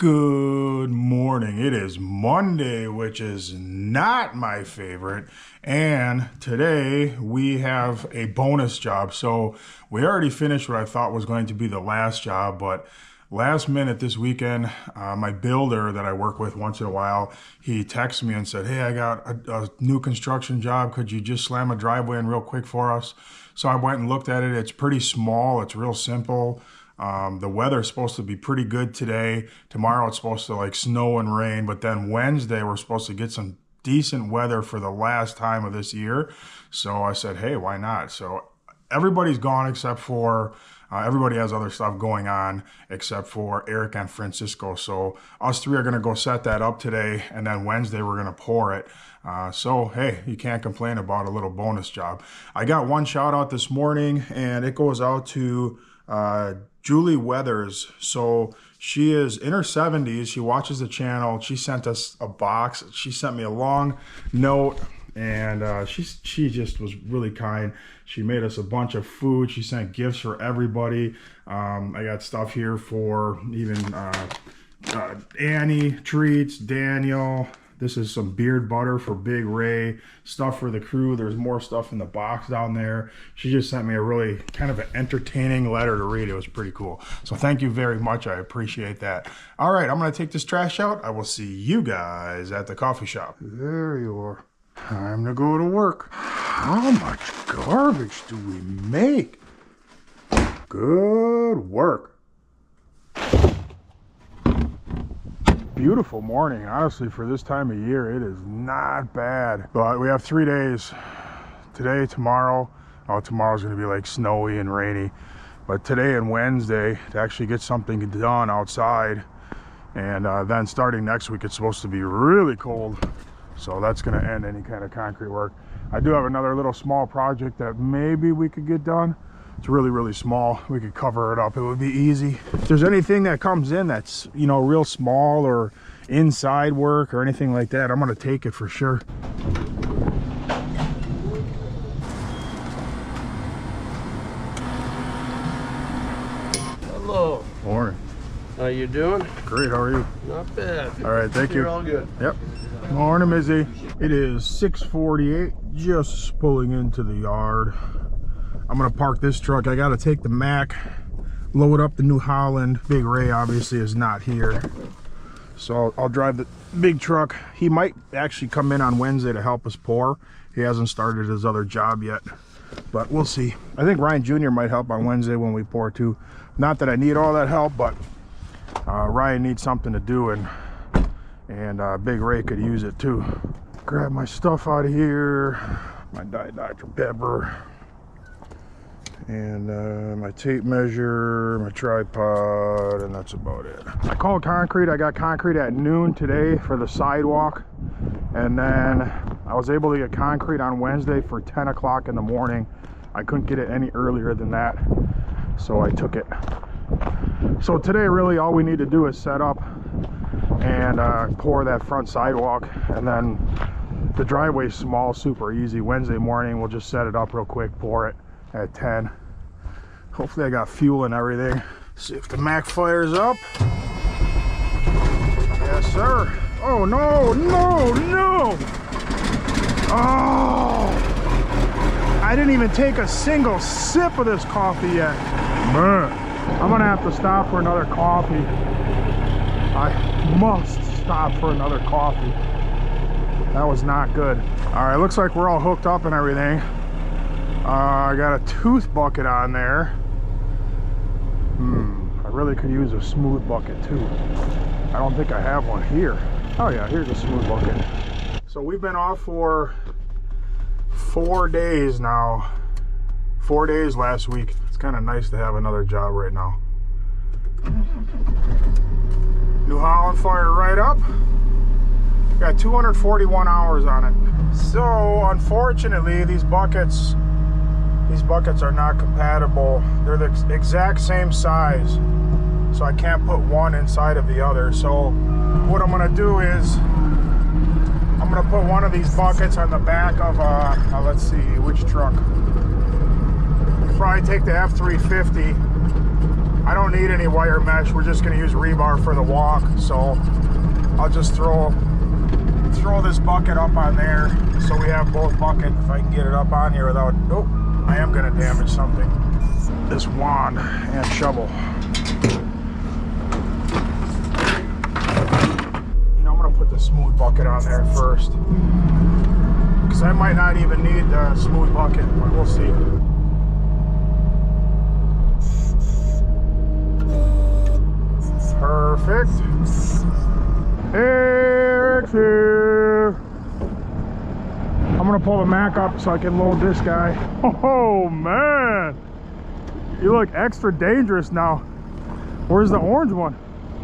Good morning. It is Monday, which is not my favorite. And today we have a bonus job. So we already finished what I thought was going to be the last job, but last minute this weekend, my builder that I work with once in a while, he texted me and said, hey, I got a new construction job. Could you just slam a driveway in real quick for us? So I went and looked at it. It's pretty small. It's real simple. The weather is supposed to be pretty good today. Tomorrow it's supposed to snow and rain, but then Wednesday we're supposed to get some decent weather for the last time of this year. So I said, hey, why not? So everybody's gone except for, everybody has other stuff going on except for Eric and Francisco. So us three are going to go set that up today, and then Wednesday we're going to pour it. So, hey, you can't complain about a little bonus job. I got one shout out this morning, and it goes out to Julie Weathers. So she is in her 70s. She watches the channel. She sent us a box. She sent me a long note, and she just was really kind. She made us a bunch of food. She sent gifts for everybody. I got stuff here for even Annie, treats, Daniel. This is some beard butter for Big Ray, stuff for the crew. There's more stuff in the box down there. She just sent me a really kind of an entertaining letter to read. It was pretty cool. So thank you very much. I appreciate that. All right, I'm going to take this trash out. I will see you guys at the coffee shop. There you are. Time to go to work. How much garbage do we make? Good work. Beautiful morning. Honestly, for this time of year, it is not bad. But we have 3 days. Today, tomorrow. Oh, tomorrow's going to be snowy and rainy. But today and Wednesday, to actually get something done outside. And then starting next week, it's supposed to be really cold. So that's going to end any kind of concrete work. I do have another little small project that maybe we could get done. It's really, really small. We could cover it up. It would be easy. If there's anything that comes in that's, real small or inside work or anything like that, I'm going to take it for sure. Hello. Morning. How you doing? Great. How are you? Not bad. All right. Thank you. You're all good. Yep. Morning, Mizzy. It is 6:48. Just pulling into the yard. I'm gonna park this truck. I gotta take the Mack, load up the New Holland. Big Ray obviously is not here, so I'll drive the big truck. He might actually come in on Wednesday to help us pour. He hasn't started his other job yet, but we'll see. I think Ryan Jr. might help on Wednesday when we pour too. Not that I need all that help, but Ryan needs something to do, and Big Ray could use it too. Grab my stuff out of here, my Diet Dr. Pepper, and my tape measure, my tripod, and that's about it. I called concrete. I got concrete at noon today for the sidewalk, and then I was able to get concrete on Wednesday for 10 o'clock in the morning. I couldn't get it any earlier than that, so I took it. So today really all we need to do is set up and pour that front sidewalk, and then the driveway's small, super easy. Wednesday morning we'll just set it up real quick, pour it at 10. Hopefully I got fuel and everything. See if the Mack fires up. Yes, sir. Oh, no, no, no. Oh, I didn't even take a single sip of this coffee yet. Man, I'm gonna have to stop for another coffee. I must stop for another coffee. That was not good. All right, looks like we're all hooked up and everything. I got a tooth bucket on there. I really could use a smooth bucket too. I don't think I have one here. Oh yeah, here's a smooth bucket. So we've been off for 4 days now. 4 days last week. It's kind of nice to have another job right now. New Holland fired right up. Got 241 hours on it. So unfortunately, these buckets are not compatible. They're the exact same size, so I can't put one inside of the other. So what I'm gonna do is I'm gonna put one of these buckets on the back of let's see which truck. Probably take the F-350 I don't need any wire mesh. We're just going to use rebar for the walk. So I'll just throw this bucket up on there so we have both buckets. If I can get it up on here without, oh, I am going to damage something. This wand and shovel. You know, I'm going to put the smooth bucket on there first, because I might not even need the smooth bucket, but we'll see. Perfect. Eric's here. I'm gonna pull the Mac up so I can load this guy. Oh man, you look extra dangerous now. Where's the orange one?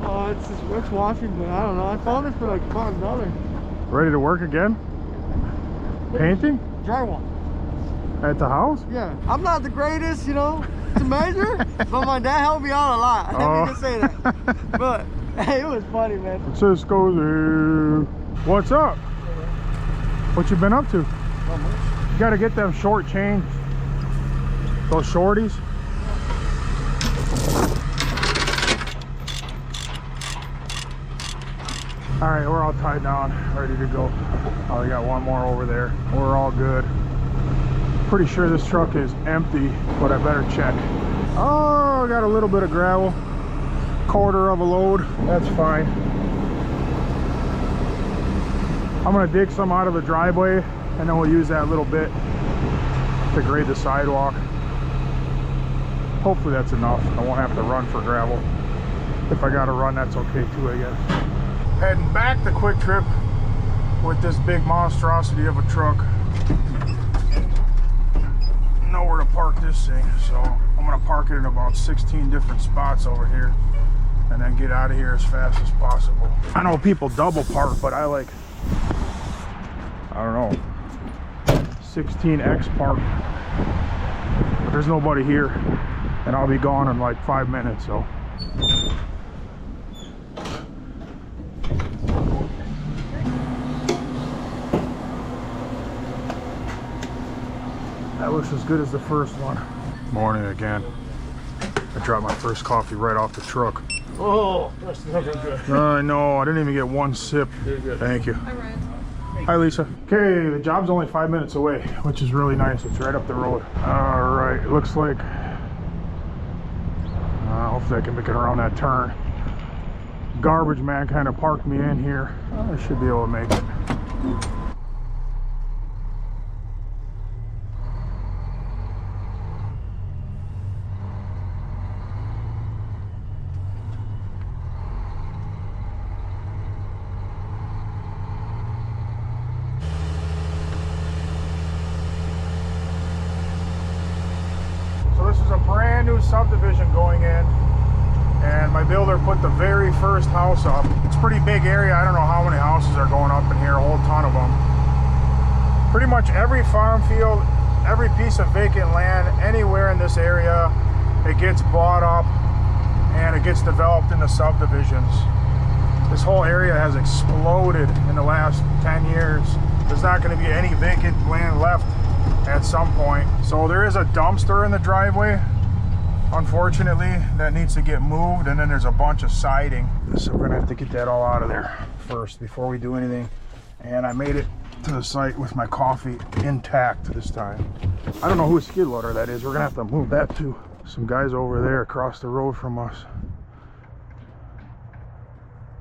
Oh, it's washing, but I don't know. I found it for like $5. Ready to work again? Painting? Drywall. At the house? Yeah. I'm not the greatest, you know, to measure, but my dad helped me out a lot. I never can say that. But hey, it was funny, man. Francisco's here. What's up? What you been up to? Not much. You gotta get them short chains. Those shorties. All right, we're all tied down, ready to go. Oh, we got one more over there. We're all good. Pretty sure this truck is empty, but I better check. Oh, I got a little bit of gravel. Quarter of a load, that's fine. I'm gonna dig some out of the driveway, and then we'll use that little bit to grade the sidewalk. Hopefully that's enough. I won't have to run for gravel. If I gotta run, that's okay too, I guess. Heading back to Quick Trip with this big monstrosity of a truck. Nowhere to park this thing, so I'm gonna park it in about 16 different spots over here and then get out of here as fast as possible. I know people double park, but I like, I don't know, 16x park. But there's nobody here, and I'll be gone in like 5 minutes, so. That looks as good as the first one. Morning again. I dropped my first coffee right off the truck. Oh, that's never good. I know, I didn't even get one sip. You're good. Thank you. Hi, Ryan. Hi, Lisa. Okay, the job's only 5 minutes away, which is really nice. It's right up the road. All right, it looks like, hopefully I can make it around that turn. Garbage man kind of parked me in here. I should be able to make it. This is a brand new subdivision going in, and my builder put the very first house up. It's a pretty big area. I don't know how many houses are going up in here, a whole ton of them. Pretty much every farm field, every piece of vacant land anywhere in this area, it gets bought up and it gets developed into subdivisions. This whole area has exploded in the last 10 years. There's not going to be any vacant land left at some point. So there is a dumpster in the driveway, unfortunately, that needs to get moved, and then there's a bunch of siding. So we're gonna have to get that all out of there first before we do anything. And I made it to the site with my coffee intact this time. I don't know whose skid loader that is. We're gonna have to move that too. Some guys over there across the road from us.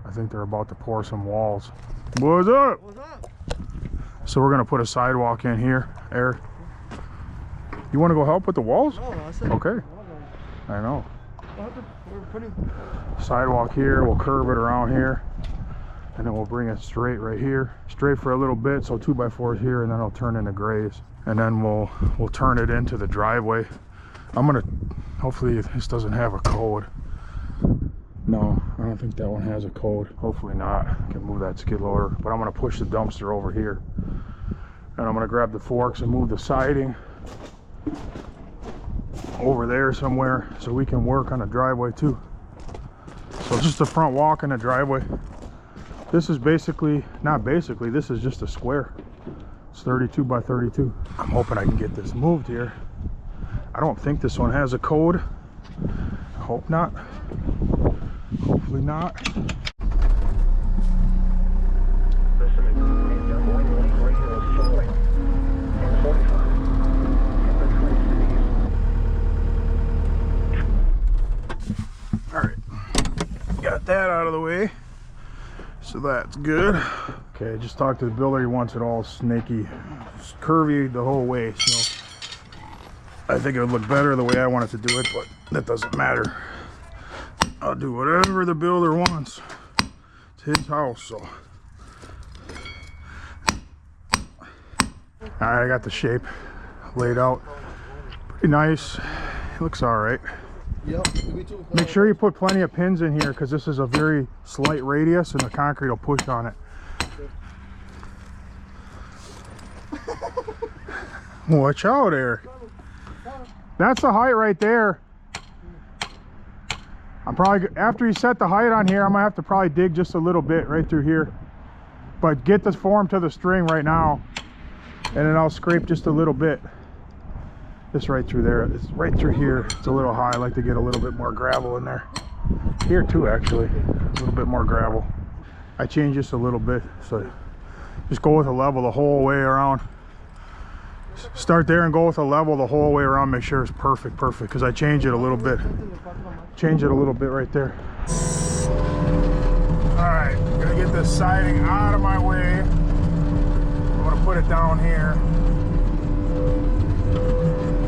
I think they're about to pour some walls. What's up? What's up? So we're gonna put a sidewalk in here, Eric. You want to go help with the walls? No, I said, Okay. I know. we're putting. Sidewalk here, we'll curve it around here, and then we'll bring it straight right here. Straight for a little bit, so 2x4s here, and then it'll turn into grays. And then we'll turn it into the driveway. I'm gonna, hopefully this doesn't have a code. No, I don't think that one has a code. Hopefully not. I can move that skid loader, but I'm gonna push the dumpster over here. And I'm gonna grab the forks and move the siding over there somewhere so we can work on the driveway too. So just the front walk and the driveway. This is basically, not basically, this is just a square. It's 32 by 32. I'm hoping I can get this moved here. I don't think this one has a code. Hope not. Hopefully not. Alright, got that out of the way, so that's good. Okay, I just talked to the builder. He wants it all snaky, curvy the whole way, so I think it would look better the way I want it to do it, but that doesn't matter. I'll do whatever the builder wants. It's his house, so. Alright, I got the shape laid out. Pretty nice. It looks alright. Yep. Make sure you put plenty of pins in here because this is a very slight radius and the concrete will push on it. Watch out, Eric. That's the height right there. I'm probably, after you set the height on here, I'm gonna have to probably dig just a little bit right through here. But get the form to the string right now, and then I'll scrape just a little bit. Just right through there. It's right through here. It's a little high. I like to get a little bit more gravel in there. Here too, actually. A little bit more gravel. I changed just a little bit, so just go with a level the whole way around. Start there and go with a level the whole way around. Make sure it's perfect, because I changed it a little bit. Change it a little bit right there. Alright, gonna get this siding out of my way. I'm gonna put it down here.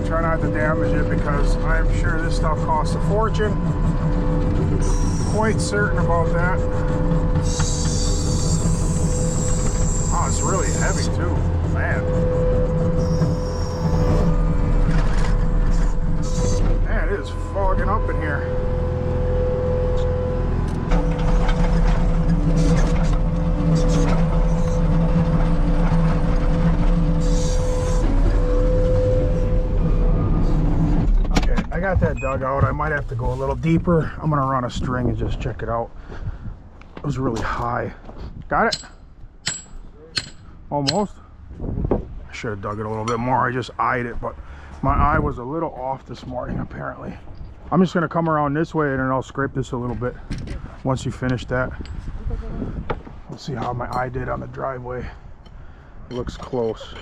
Try not to damage it because I'm sure this stuff costs a fortune. Quite certain about that. Oh, it's really heavy too, man. Man, it is fogging up in here. I got that dug out. I might have to go a little deeper. I'm gonna run a string and just check it out. It was really high. Got it? Almost. I should have dug it a little bit more. I just eyed it, but my eye was a little off this morning apparently. I'm just gonna come around this way and then I'll scrape this a little bit once you finish that. Let's see how my eye did on the driveway. It looks close.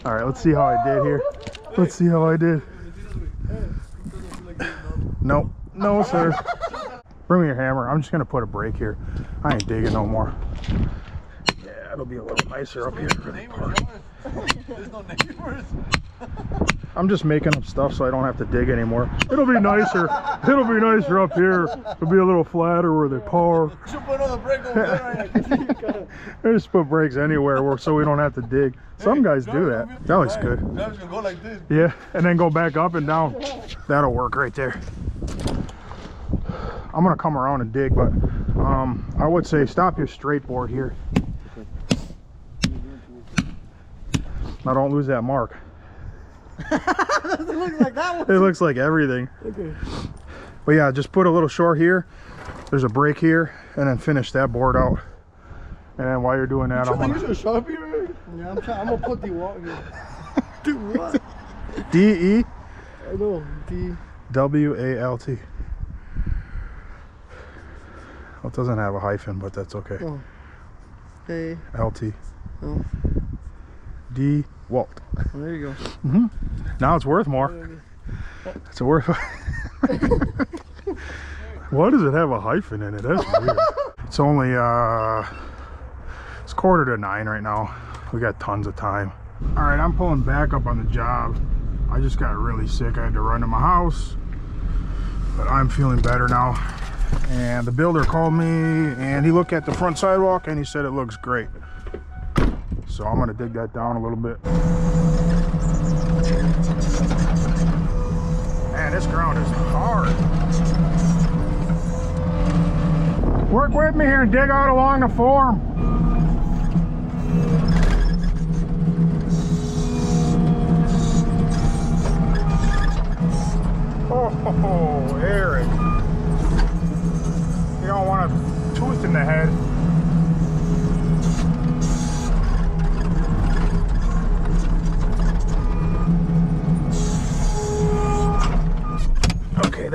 All right, let's see how I did here. Let's see how I did. Nope, no sir. Bring me your hammer. I'm just gonna put a break here. I ain't digging no more. Yeah, it'll be a little nicer up here for the park. There's no neighbors. I'm just making up stuff so I don't have to dig anymore. It'll be nicer. It'll be nicer up here. It'll be a little flatter where they park. You should put another break over there. I just put brakes anywhere so we don't have to dig. Some guys do that. That looks good. Driver's gonna go like this. Yeah, and then go back up and down. That'll work right there. I'm gonna come around and dig, but I would say stop your straight board here. Now don't lose that mark. It looks like that one. It looks like everything. Okay. But yeah, just put a little short here. There's a break here, and then finish that board out. And then while you're doing that, I'm gonna Sharpie, right? Yeah, I'm gonna put the wall here. Do what? D-E? I know. D. W-A-L-T. Well, it doesn't have a hyphen, but that's okay. Oh. A. L-T. Oh. D. Walt. Oh, there you go. Mm-hmm. Now it's worth more. It's worth. Why does it have a hyphen in it? That's weird. It's only it's 8:45 right now. We got tons of time. All right, I'm pulling back up on the job. I just got really sick. I had to run to my house, but I'm feeling better now. And the builder called me and he looked at the front sidewalk and he said it looks great. So I'm gonna dig that down a little bit. Man, this ground is hard. Work with me here and dig out along the form. Oh, Eric. You don't want a tooth in the head.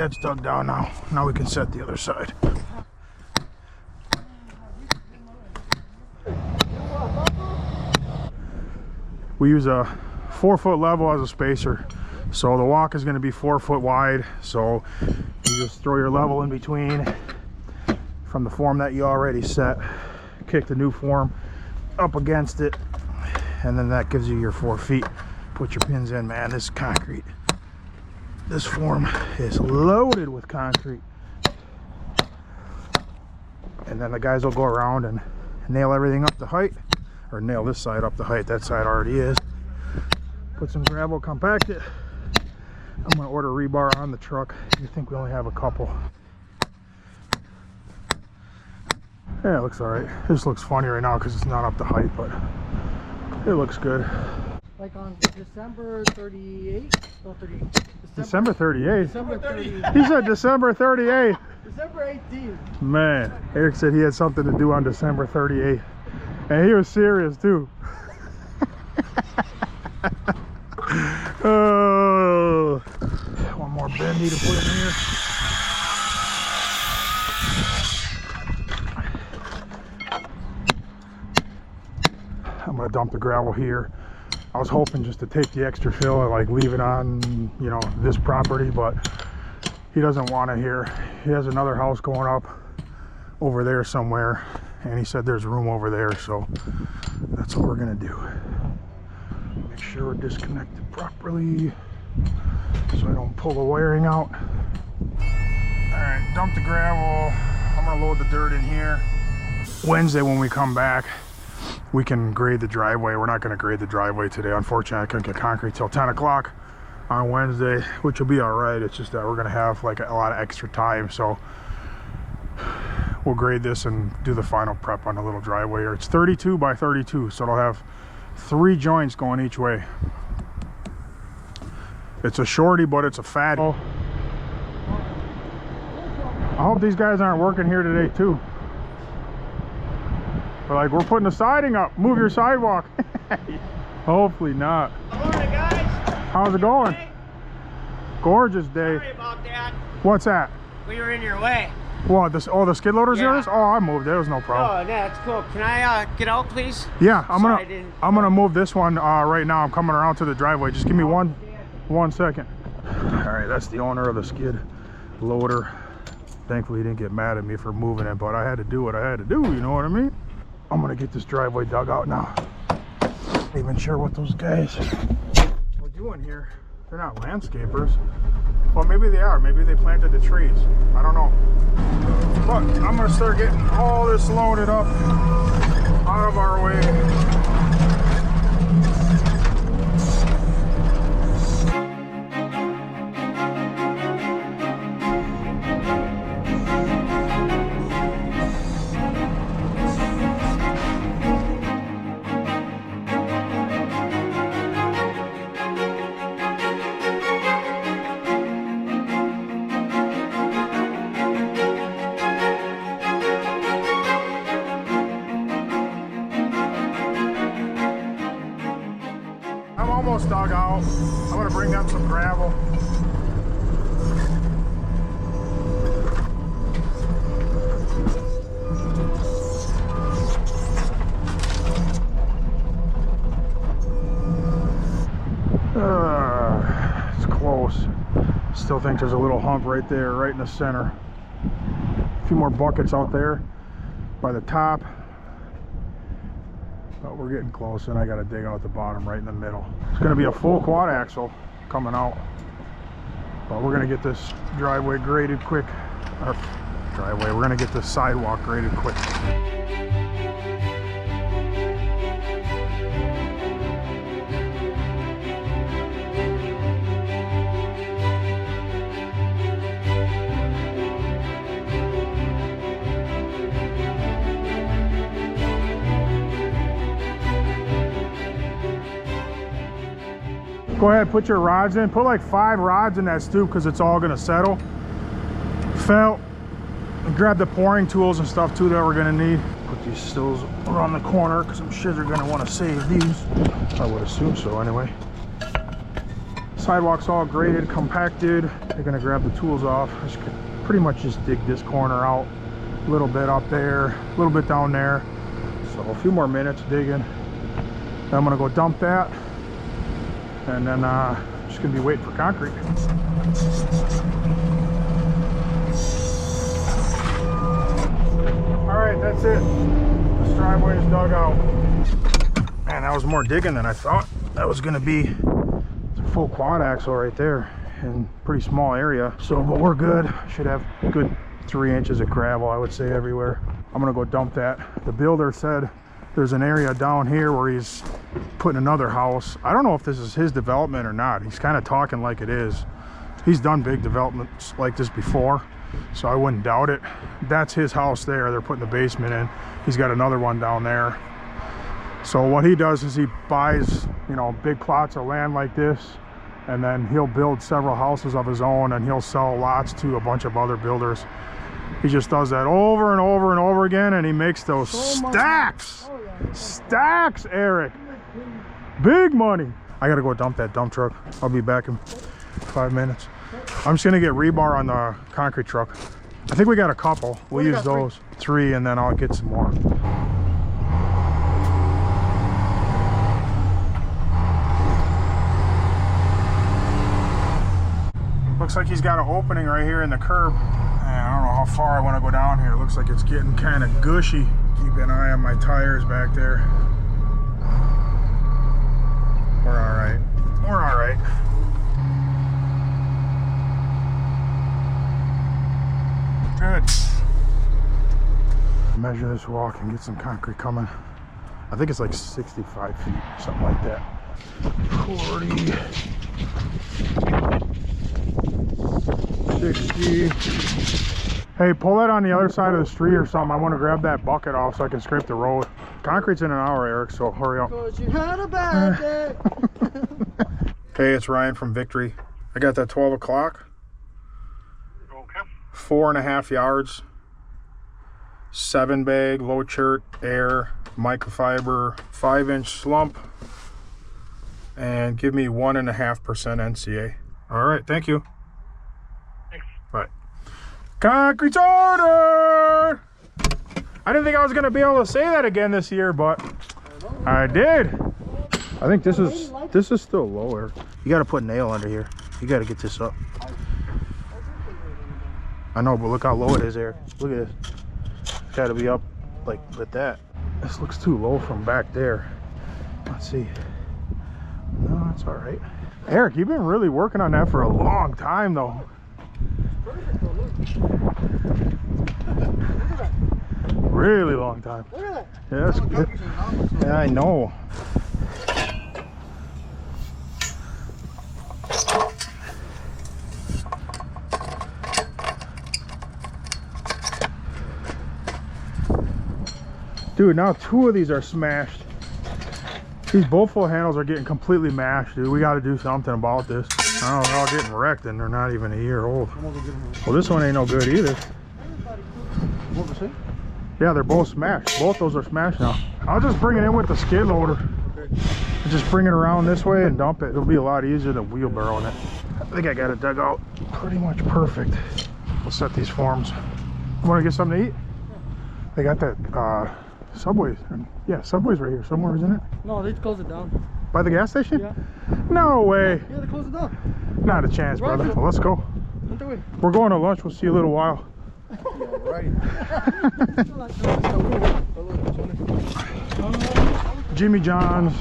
that's dug down now. Now we can set the other side. We use a 4-foot level as a spacer. So the walk is going to be 4 foot wide. So you just throw your level in between from the form that you already set. Kick the new form up against it. And then that gives you your 4 feet. Put your pins in, man. This is concrete. This form is loaded with concrete. And then the guys will go around and nail everything up to height. Or nail this side up to height. That side already is. Put some gravel, compact it. I'm going to order rebar on the truck. You think we only have a couple. Yeah, it looks alright. This looks funny right now because it's not up to height, but it looks good. Like on December 38th? No, 30. December 38th? December 30. He said December 38th. December 18th. Man, Eric said he had something to do on December 38th. And he was serious too. Oh, one more bendy to put in here. I'm gonna dump the gravel here. I was hoping just to take the extra fill and like leave it on, you know, this property, but he doesn't want it here. He has another house going up over there somewhere, and he said there's room over there, so that's what we're gonna do. Make sure we're disconnected properly so I don't pull the wiring out. Alright, dump the gravel. I'm gonna load the dirt in here. Wednesday when we come back, we can grade the driveway. We're not gonna grade the driveway today. Unfortunately, I couldn't get concrete till 10 o'clock on Wednesday, which will be alright. It's just that we're gonna have like a lot of extra time, so we'll grade this and do the final prep on the little driveway here. It's 32 by 32, so it'll have 3 joints going each way. It's a shorty, but it's a fatty. I hope these guys aren't working here today too. They're like, we're putting the siding up. Move your sidewalk. Hopefully not. Good morning, guys. How's it going? Hey. Gorgeous day. Sorry about that. What's that? We were in your way. What? This? Oh, the skid loader's Yeah. yours? Oh, I moved. There was no problem. Oh, that's cool. Can I get out, please? Yeah, I'm Sorry, I gonna didn't- move this one right now. I'm coming around to the driveway. Just give me one second. All right, that's the owner of the skid loader. Thankfully, he didn't get mad at me for moving it, but I had to do what I had to do. You know what I mean? I'm gonna get this driveway dug out now. Not even sure what those guys are doing here. They're not landscapers. Well, maybe they are. Maybe they planted the trees. I don't know. But I'm gonna start getting all this loaded up out of our way. I'm almost dug out. I'm gonna bring them some gravel. It's close. Still think there's a little hump right there, right in the center. A few more buckets out there by the top. But we're getting close, and I got to dig out the bottom right in the middle. It's going to be a full quad axle coming out. But we're going to get this driveway graded quick. Or driveway, we're going to get this sidewalk graded quick. Go ahead, put your rods in. Put like 5 rods in that stoop because it's all gonna settle. Felt. And grab the pouring tools and stuff too that we're gonna need. Put these stills around the corner because some shit are gonna want to save these. I would assume so anyway. Sidewalk's all graded, compacted. They're gonna grab the tools off. I just could pretty much just dig this corner out. A little bit up there, a little bit down there. So a few more minutes digging. Then I'm gonna go dump that. And then just gonna be waiting for concrete. All right, that's it. This driveway is dug out. Man, that was more digging than I thought. That was gonna be a full quad axle right there in pretty small area. So, but we're good. Should have good 3 inches of gravel, I would say, everywhere. I'm gonna go dump that. The builder said there's an area down here where he's putting another house. I don't know if this is his development or not. He's kind of talking like it is. He's done big developments like this before, so I wouldn't doubt it. That's his house there. They're putting the basement in. He's got another one down there. So what he does is he buys, you know, big plots of land like this, and then he'll build several houses of his own, and he'll sell lots to a bunch of other builders. He just does that over and over and over again, and he makes those stacks. Stacks, Eric. Big money. I gotta go dump that dump truck. I'll be back in 5 minutes. I'm just gonna get rebar on the concrete truck. I think we got a couple. We'll use those. 3, and then I'll get some more. Looks like he's got an opening right here in the curb. I don't know how far I want to go down here. Looks like it's getting kind of gushy. Keep an eye on my tires back there. We're all right. We're all right. Good. Measure this walk and get some concrete coming. I think it's like 65 feet, something like that. 40. 60. Hey, pull that on the other side of the street or something. I want to grab that bucket off so I can scrape the road. Concrete's in an hour, Eric, so hurry up. Cause you had a bad day. Hey, it's Ryan from Victory. I got that 12 o'clock. Okay. 4.5 yards. 7 bag, low chert, air, microfiber, 5-inch slump. And give me 1.5% NCA. All right, thank you. Right. Concrete's ordered! I didn't think I was gonna be able to say that again this year, but I did. I think this is still lower. You gotta put nail under here. You gotta get this up. I know, but look how low it is, Eric. Look at this. It's gotta be up like that. This looks too low from back there. Let's see. No, that's all right. Eric, you've been really working on that for a long time, though. Really long time. Look at that. Yeah, that's good. Yeah, I know. Dude, now 2 of these are smashed. These bullful handles are getting completely mashed, dude. We got to do something about this. I don't know, they're all getting wrecked and they're not even a year old. Well, this one ain't no good either. Yeah, they're both smashed. Both those are smashed now. I'll just bring it in with the skid loader. Just bring it around this way and dump it. It'll be a lot easier than wheelbarrowing it. I think I got it dug out pretty much perfect. We'll set these forms. You want to get something to eat? They got that Subway's. Yeah, Subway's right here somewhere, isn't it? No, they closed it down. By the gas station? Yeah. No way. Yeah, they closed it down. Not a chance, brother. Well, let's go. Right. We're going to lunch. We'll see you a little while. Jimmy John's.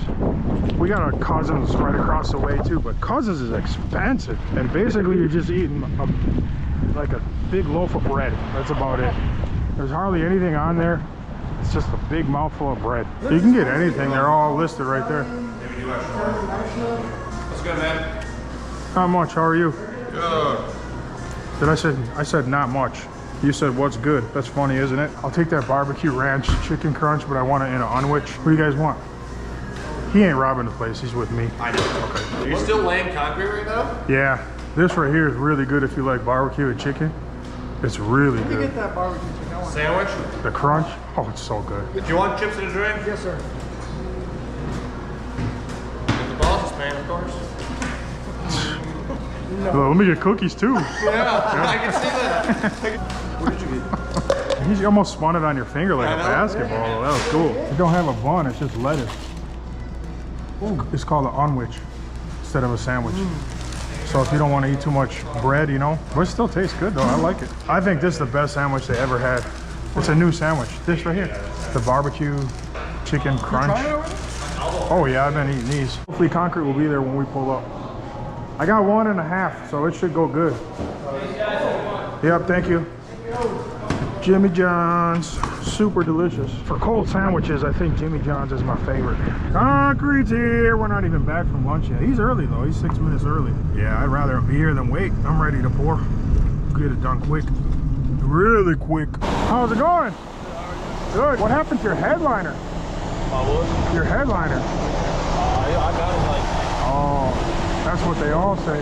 We got a Cousins right across the way too, but Cousins is expensive. And basically you're just eating like a big loaf of bread. That's about it. There's hardly anything on there. It's just a big mouthful of bread. You can get anything. They're all listed right there. What's good, man? Not much. How are you? Good. I said not much. You said what's good. That's funny, isn't it? I'll take that barbecue ranch chicken crunch, but I want it in an unwich. What do you guys want? He ain't robbing the place. He's with me. I know. Okay. Are you still laying concrete right now? Yeah. This right here is really good if you like barbecue and chicken. It's really good. Get that barbecue chicken. Sandwich? The crunch. Oh, it's so good. Do you want chips and a drink? Yes, sir. If the boss is paying, of course. Well, let me get cookies too. Yeah, I can see that. What did you get? You almost spun it on your finger like a basketball. That was cool. You don't have a bun, it's just lettuce. It's called an unwich instead of a sandwich. So if you don't want to eat too much bread, you know, but it still tastes good though. I like it. I think this is the best sandwich they ever had. It's a new sandwich. This right here, the barbecue chicken crunch. Oh yeah, I've been eating these. Hopefully Concrete will be there when we pull up. I got 1.5, so it should go good. Yep, thank you. Jimmy John's, super delicious. For cold sandwiches, I think Jimmy John's is my favorite. Concrete's here. We're not even back from lunch yet. He's early though, he's 6 minutes early. Yeah, I'd rather be here than wait. I'm ready to pour. Get it done quick. Really quick. How's it going? Good. What happened to your headliner? Your headliner. I got it like... Oh, that's what they all say.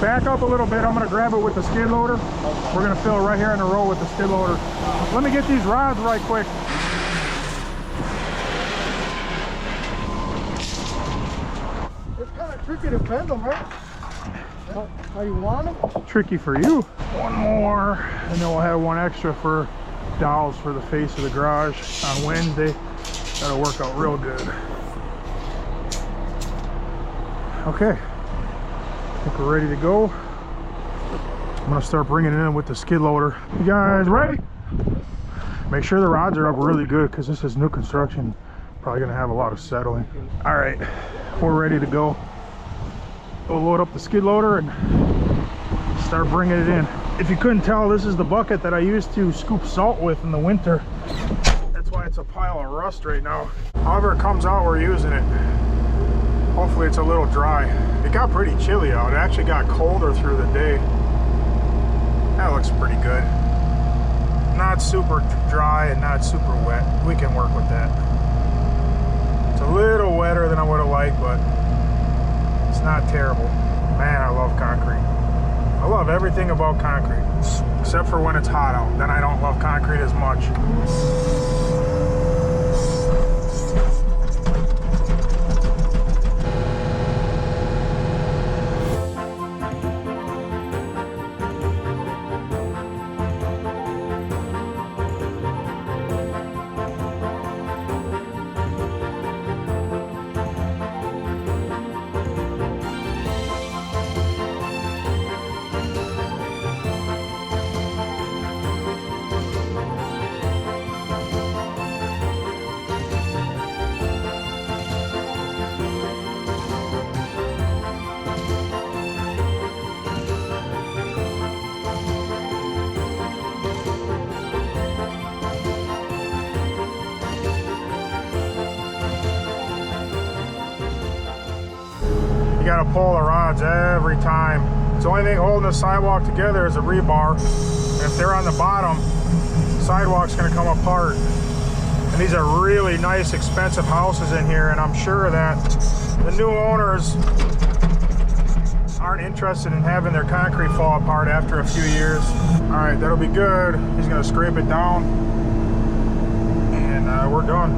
Back up a little bit. I'm gonna grab it with the skid loader. We're gonna fill right here in the row with the skid loader. Let me get these rods right quick. It's kind of tricky to bend them, right? How you want them? Tricky for you. One more, and then we'll have one extra for dowels for the face of the garage on Wednesday. That'll work out real good. Okay, I think we're ready to go. I'm gonna start bringing it in with the skid loader. You guys ready? Make sure the rods are up really good because this is new construction. Probably gonna have a lot of settling. All right, we're ready to go. We'll load up the skid loader and start bringing it in. If you couldn't tell, this is the bucket that I used to scoop salt with in the winter. That's why it's a pile of rust right now. However it comes out, we're using it. Hopefully it's a little dry. It got pretty chilly out. It actually got colder through the day. That looks pretty good. Not super dry and not super wet. We can work with that. It's a little wetter than I would have liked, but it's not terrible. Man, I love concrete. I love everything about concrete, except for when it's hot out. Then I don't love concrete as much. You gotta pull the rods every time. It's the only thing holding the sidewalk together is a rebar. And if they're on the bottom, the sidewalk's gonna come apart. And these are really nice, expensive houses in here, and I'm sure that the new owners aren't interested in having their concrete fall apart after a few years. All right, that'll be good. He's gonna scrape it down, and we're done.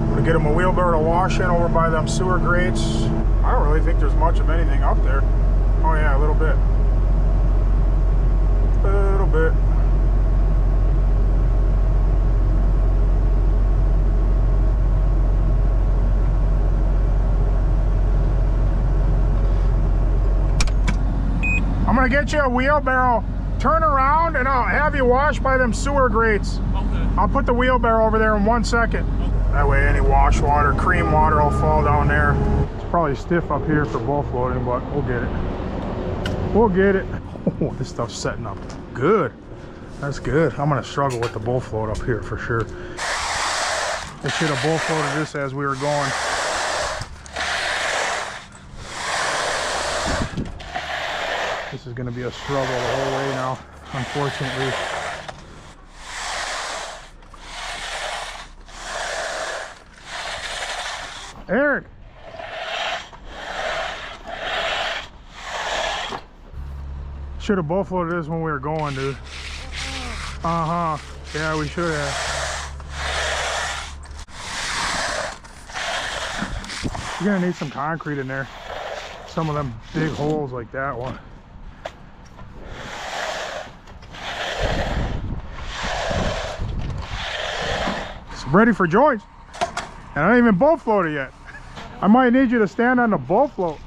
I'm gonna get him a wheelbarrow to wash in over by them sewer grates. I don't really think there's much of anything up there. Oh yeah, a little bit. A little bit. I'm gonna get you a wheelbarrow. Turn around and I'll have you wash by them sewer grates. Okay. I'll put the wheelbarrow over there in 1 second. Okay. That way any wash water, cream water will fall down there. It's probably stiff up here for bull floating, but we'll get it. We'll get it. Oh, this stuff's setting up good. That's good. I'm gonna struggle with the bull float up here for sure. I should have bull floated this as we were going. This is going to be a struggle the whole way now, unfortunately. Eric! Should have bull floated this when we were going, dude. Uh-huh. Yeah, we should have. You're going to need some concrete in there. some of them big holes like that one. It's ready for joints. And I ain't even bolt floated yet. I might need you to stand on the bolt float.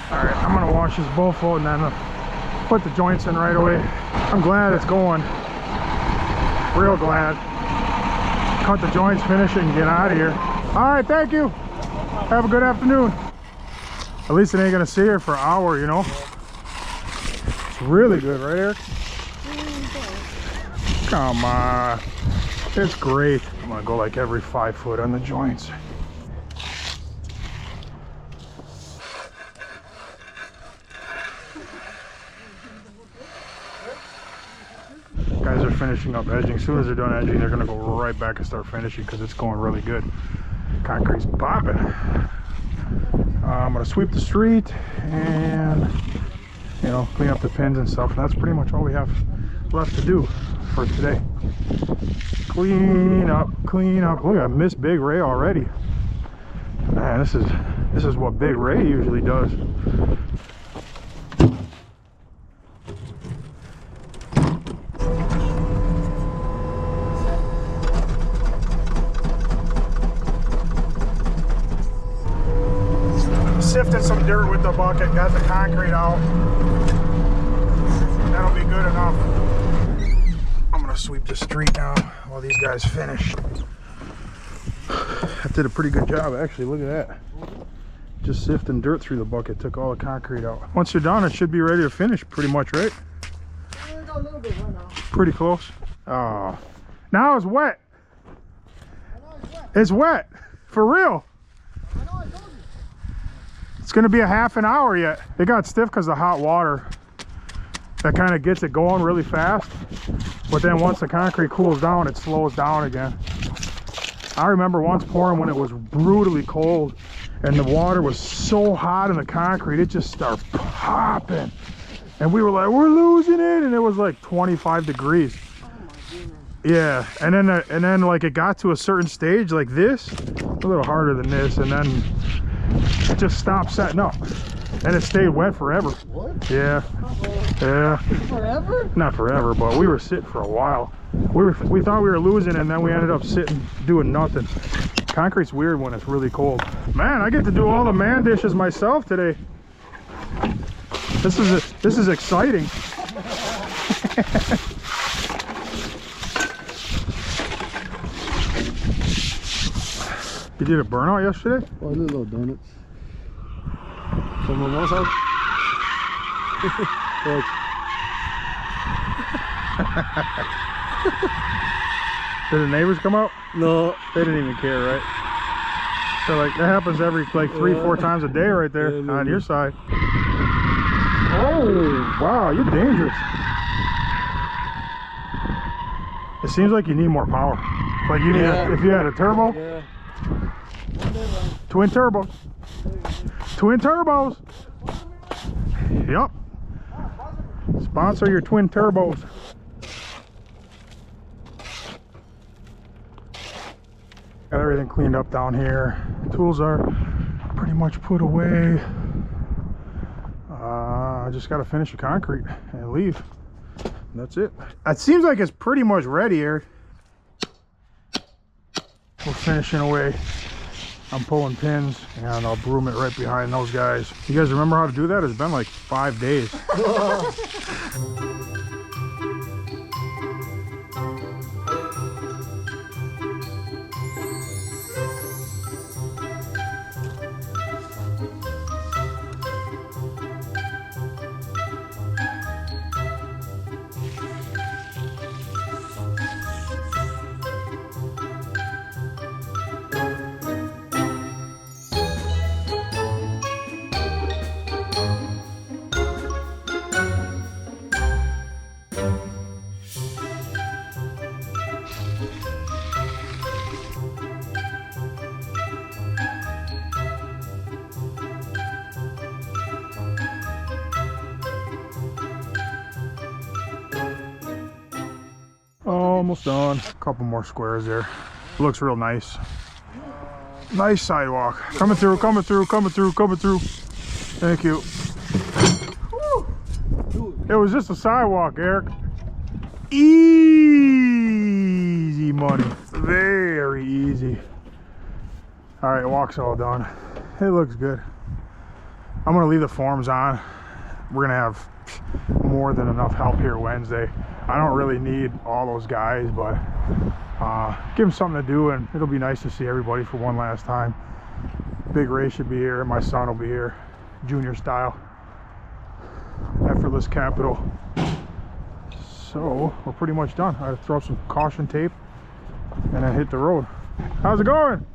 All right, I'm gonna wash this bolt float and then put the joints in right away. I'm glad it's going. Real glad. Cut the joints, finish it, and get out of here. All right, thank you. Have a good afternoon. At least it ain't gonna sit here for an hour, you know. It's really good, right, Eric? Come on. It's great. I'm gonna go like every 5 foot on the joints. Guys are finishing up edging. As soon as they're done edging, they're gonna go right back and start finishing because it's going really good. Concrete's popping. I'm gonna sweep the street and, you know, clean up the pins and stuff. And that's pretty much all we have left to do for today. Clean up, clean up. Look, I missed Big Ray already. Man, this is what Big Ray usually does. Sifted some dirt with the bucket, got the concrete out. That'll be good enough. I'm gonna sweep the street now while these guys finish. I did a pretty good job actually, look at that. Just sifting dirt through the bucket, took all the concrete out. Once you're done, it should be ready to finish pretty much, right? A little bit right now. Pretty close. Oh, now it's wet. It's wet, for real. It's gonna be a half an hour yet. It got stiff because of hot water. That kind of gets it going really fast. But then once the concrete cools down, it slows down again. I remember once pouring when it was brutally cold and the water was so hot in the concrete, it just started popping. And we were like, we're losing it. And it was like 25 degrees. Oh my goodness. Yeah, and then like it got to a certain stage like this, a little harder than this, and then it just stopped setting up. And it stayed wet forever. What? Yeah. Yeah. Forever? Not forever, but we were sitting for a while. We thought we were losing, and then we ended up sitting doing nothing. Concrete's weird when it's really cold. Man, I get to do all the man dishes myself today. This is exciting. You did a burnout yesterday? Oh, I did little donuts. From my mom's house? Did the neighbors come out? No. They didn't even care, right? So like that happens every like 3-4 times a day right there on your side. Oh wow, you're dangerous. It seems like you need more power. Like you need if you had a turbo. Yeah. Twin turbos. Twin turbos. Yep. Sponsor your twin turbos. Got everything cleaned up down here. Tools are pretty much put away. I just got to finish the concrete and leave. That's it. It seems like it's pretty much ready here. We're finishing away. I'm pulling pins and I'll broom it right behind those guys. You guys remember how to do that? It's been like 5 days. Almost done. A couple more squares there. Looks real nice. Nice sidewalk. Coming through, coming through, coming through, coming through. Thank you. It was just a sidewalk, Eric. Easy money. Very easy. All right, walk's all done. It looks good. I'm gonna leave the forms on. We're gonna have more than enough help here Wednesday. I don't really need all those guys, but give them something to do, and it'll be nice to see everybody for one last time. Big Ray should be here. My son will be here, junior style. Effortless Capital. So we're pretty much done. I throw some caution tape and then hit the road. How's it going?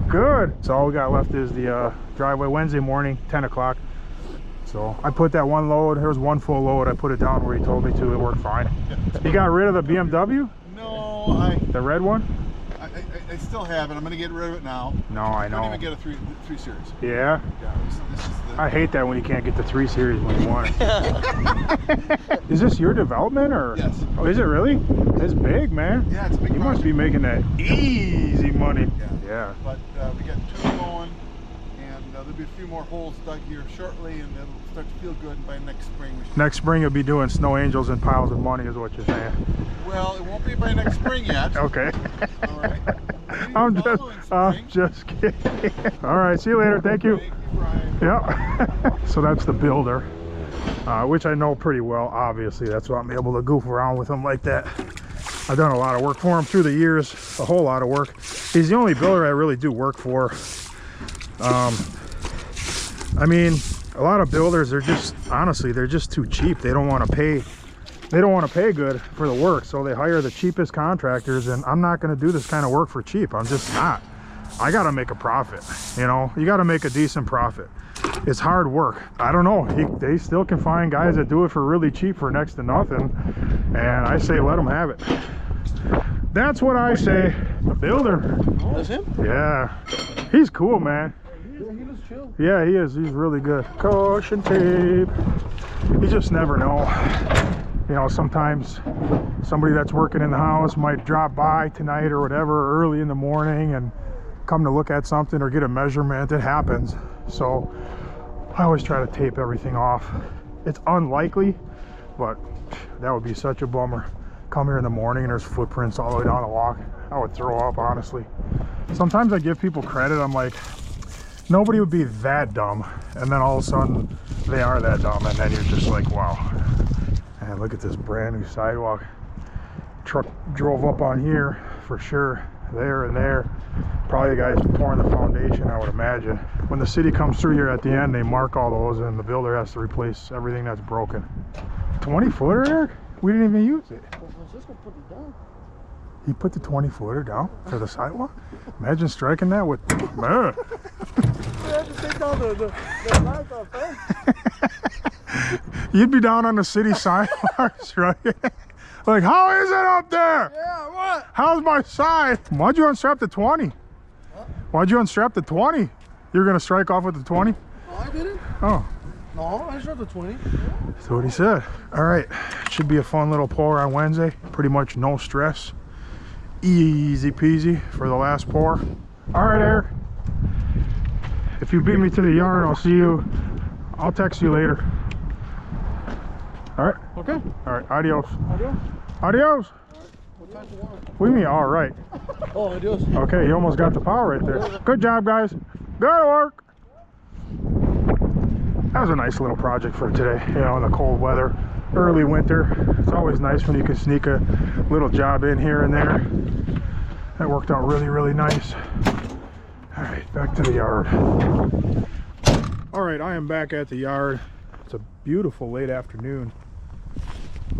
Good. So all we got left is the driveway Wednesday morning, 10 o'clock. So I put that one load. There was one full load. I put it down where he told me to. It worked fine. You got rid of the BMW? No, The red one? I still have it. I'm going to get rid of it now. No, I know. I don't even get a 3 Series. Yeah? Yeah, this is the... I hate that when you can't get the 3 Series when you want it. Is this your development or? Yes. Oh, is it really? It's big, man. Yeah, it's a big You must project. be making that easy money. Yeah. But we got 2 going, and there'll be a few more holes dug here shortly, and it'll start to feel good. And by next spring, we should... Next spring you'll be doing snow angels and piles of money is what you're saying. Well, it won't be by next spring yet. Okay. All right. Maybe I'm the following spring. just kidding. All right, see you later. Thank you. Thank you, Brian. Yeah. So that's the builder, which I know pretty well, obviously. That's why I'm able to goof around with him like that. I've done a lot of work for him through the years, a whole lot of work. He's the only builder I really do work for. I mean, a lot of builders, they're just, honestly, they're just too cheap. They don't want to pay good for the work, so they hire the cheapest contractors, and I'm not going to do this kind of work for cheap. I'm just not. I got to make a profit, you know? You got to make a decent profit. It's hard work. I don't know. They still can find guys that do it for really cheap for next to nothing, and I say let them have it. That's what I say. The builder. That's him? Yeah. He's cool, man. Yeah, he looks chill. Yeah, he is. He's really good. Caution tape. You just never know. You know, sometimes somebody that's working in the house might drop by tonight or whatever early in the morning and come to look at something or get a measurement. It happens. So I always try to tape everything off. It's unlikely, but that would be such a bummer. Come here in the morning and there's footprints all the way down the walk. I would throw up, honestly. Sometimes I give people credit. I'm like, nobody would be that dumb. And then all of a sudden they are that dumb. And then you're just like, wow. And look at this brand new sidewalk. Truck drove up on here for sure. There and there. Probably the guys pouring the foundation, I would imagine. When the city comes through here at the end, they mark all those and the builder has to replace everything that's broken. 20-footer, Eric? We didn't even use it. Francisco put it down. He put the 20-footer down for the sidewalk? Imagine striking that with... Man. You have to take down the lights off first. You'd be down on the city sidewalks, right? Like, how is it up there? Yeah, what? How's my side? Why'd you unstrap the 20? Huh? Why'd you unstrap the 20? You're gonna strike off with the 20? No, I didn't. Oh, No, I shot the 20. that's what he said. All right, should be a fun little pour on Wednesday. Pretty much no stress. Easy peasy for the last pour. All right, Eric. If you beat me to the yard, I'll see you. I'll text you later. All right. Okay. All right. Adios. Adios. Adios. What time do you want? What do you mean? All right. Oh, adios. Okay, you almost got the power right there. Good job, guys. Good work. That was a nice little project for today, you know, in the cold weather, early winter. It's always nice when you can sneak a little job in here and there. That worked out really, really nice. All right, back to the yard. All right, I am back at the yard. It's a beautiful late afternoon.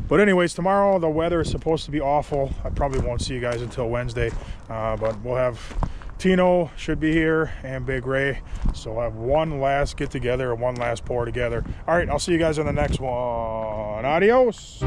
But anyways, tomorrow the weather is supposed to be awful. I probably won't see you guys until Wednesday, but we'll have Tino should be here and Big Ray, so we'll have one last get together and one last pour together. All right, I'll see you guys on the next one. Adios.